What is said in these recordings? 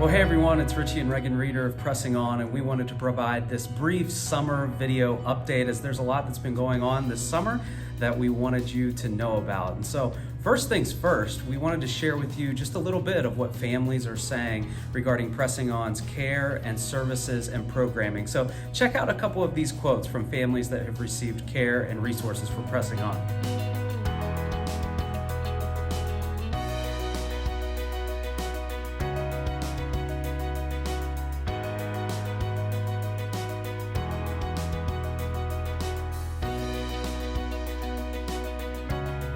Well, hey everyone, it's Richie and Regan Reeder of Pressing On, and we wanted to provide this brief summer video update as there's a lot that's been going on this summer that we wanted you to know about. And so, first things first, we wanted to share with you just a little bit of what families are saying regarding Pressing On's care and services and programming. So check out a couple of these quotes from families that have received care and resources from Pressing On.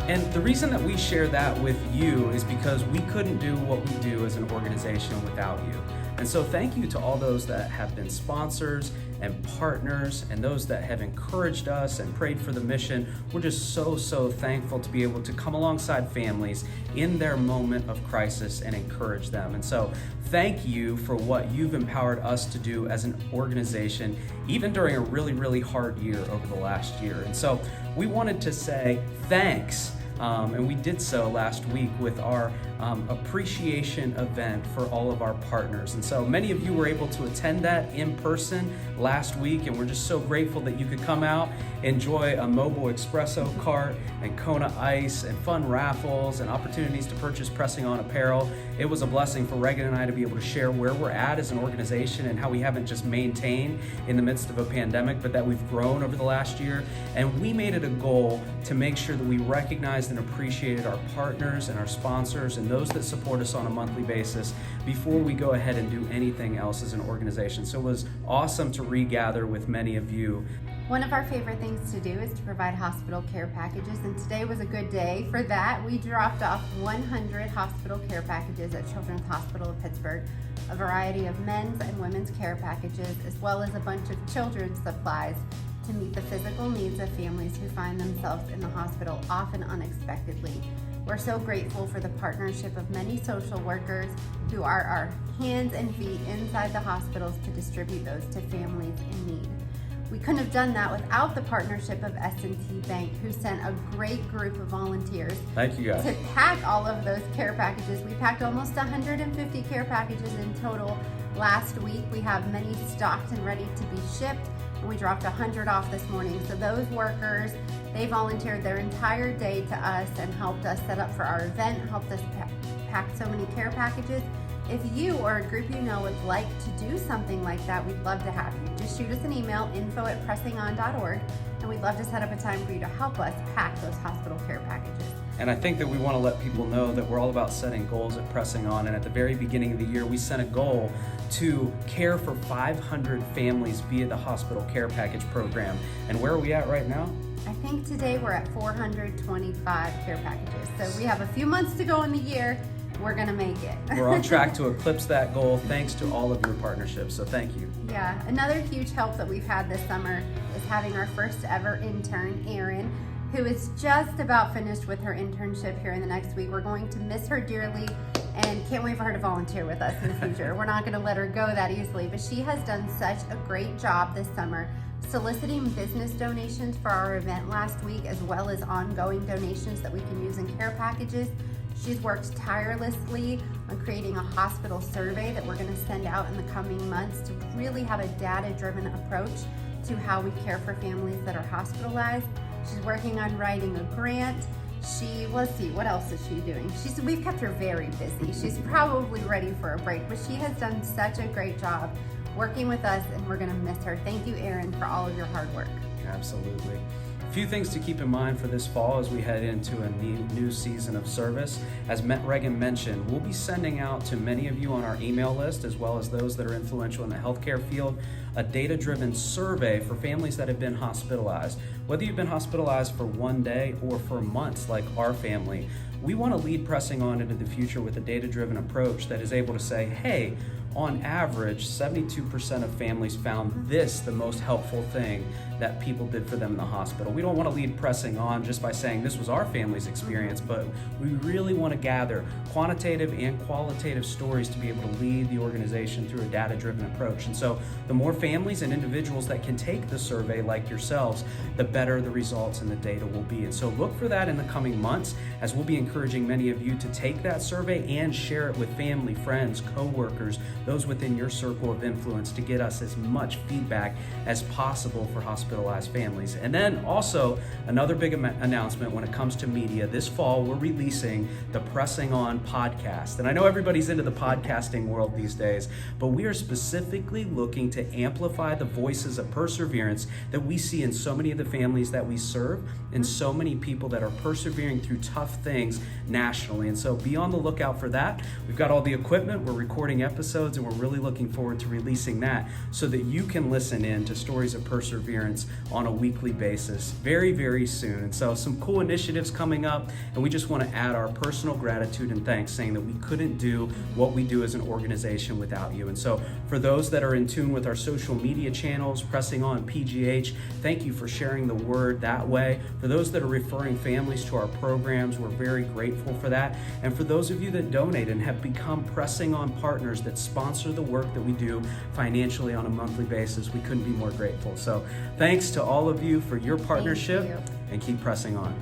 And the reason that we share that with you is because we couldn't do what we do as an organization without you. And so thank you to all those that have been sponsors and partners and those that have encouraged us and prayed for the mission. We're just so thankful to be able to come alongside families in their moment of crisis and encourage them. And so thank you for what you've empowered us to do as an organization, even during a really hard year over the last year. And so we wanted to say thanks. And we did so last week with our appreciation event for all of our partners. And so many of you were able to attend that in person last week, and we're just so grateful that you could come out, enjoy a mobile espresso cart and Kona ice and fun raffles and opportunities to purchase Pressing On apparel. It was a blessing for Regan and I to be able to share where we're at as an organization and how we haven't just maintained in the midst of a pandemic, but that we've grown over the last year. And we made it a goal to make sure that we recognized and appreciated our partners and our sponsors and those that support us on a monthly basis before we go ahead and do anything else as an organization. So it was awesome to regather with many of you. One of our favorite things to do is to provide hospital care packages, and today was a good day for that. We dropped off 100 hospital care packages at Children's Hospital of Pittsburgh, a variety of men's and women's care packages, as well as a bunch of children's supplies to meet the physical needs of families who find themselves in the hospital often unexpectedly. We're so grateful for the partnership of many social workers who are our hands and feet inside the hospitals to distribute those to families in need. We couldn't have done that without the partnership of S&T Bank, who sent a great group of volunteers. Thank you guys. To pack all of those care packages. We packed almost 150 care packages in total last week. We have many stocked and ready to be shipped, and we dropped 100 off this morning. So those workers, they volunteered their entire day to us and helped us set up for our event, helped us pack so many care packages. If you or a group you know would like to do something like that, we'd love to have you. Just shoot us an email, info@pressingon.org, and we'd love to set up a time for you to help us pack those hospital care packages. And I think that we want to let people know that we're all about setting goals at Pressing On. And at the very beginning of the year, we set a goal to care for 500 families via the hospital care package program. And where are we at right now? I think today we're at 425 care packages. So we have a few months to go in the year. We're gonna make it. We're on track to eclipse that goal thanks to all of your partnerships, so thank you. Yeah, another huge help that we've had this summer is having our first ever intern, Erin, who is just about finished with her internship here in the next week. We're going to miss her dearly and can't wait for her to volunteer with us in the future. We're not gonna let her go that easily, but she has done such a great job this summer soliciting business donations for our event last week, as well as ongoing donations that we can use in care packages. She's worked tirelessly on creating a hospital survey that we're going to send out in the coming months to really have a data-driven approach to how we care for families that are hospitalized. She's working on writing a grant. Let's see, what else is she doing? We've kept her very busy. She's probably ready for a break, but she has done such a great job working with us, and we're going to miss her. Thank you, Erin, for all of your hard work. Absolutely. A few things to keep in mind for this fall as we head into a new season of service. As Regan mentioned, we'll be sending out to many of you on our email list, as well as those that are influential in the healthcare field, a data-driven survey for families that have been hospitalized. Whether you've been hospitalized for one day or for months like our family, we want to lead Pressing On into the future with a data-driven approach that is able to say, hey, on average, 72% of families found this the most helpful thing that people did for them in the hospital. We don't want to lead Pressing On just by saying this was our family's experience, but we really want to gather quantitative and qualitative stories to be able to lead the organization through a data-driven approach. And so the more families and individuals that can take the survey like yourselves, the better the results and the data will be. And so look for that in the coming months, as we'll be encouraging many of you to take that survey and share it with family, friends, co-workers, those within your circle of influence, to get us as much feedback as possible for hospitalized families. And then also another big announcement when it comes to media. This fall, we're releasing the Pressing On podcast. And I know everybody's into the podcasting world these days, but we are specifically looking to amplify the voices of perseverance that we see in so many of the families that we serve, and so many people that are persevering through tough things nationally. And so be on the lookout for that. We've got all the equipment, we're recording episodes, and we're really looking forward to releasing that so that you can listen in to stories of perseverance on a weekly basis very, very soon. And so some cool initiatives coming up, and we just want to add our personal gratitude and thanks, saying that we couldn't do what we do as an organization without you. And so for those that are in tune with our social media channels, Pressing On PGH, thank you for sharing the word that way. For those that are referring families to our programs, we're very grateful for that. And for those of you that donate and have become Pressing On partners that sponsor the work that we do financially on a monthly basis, we couldn't be more grateful. So thanks to all of you for your partnership, and keep pressing on.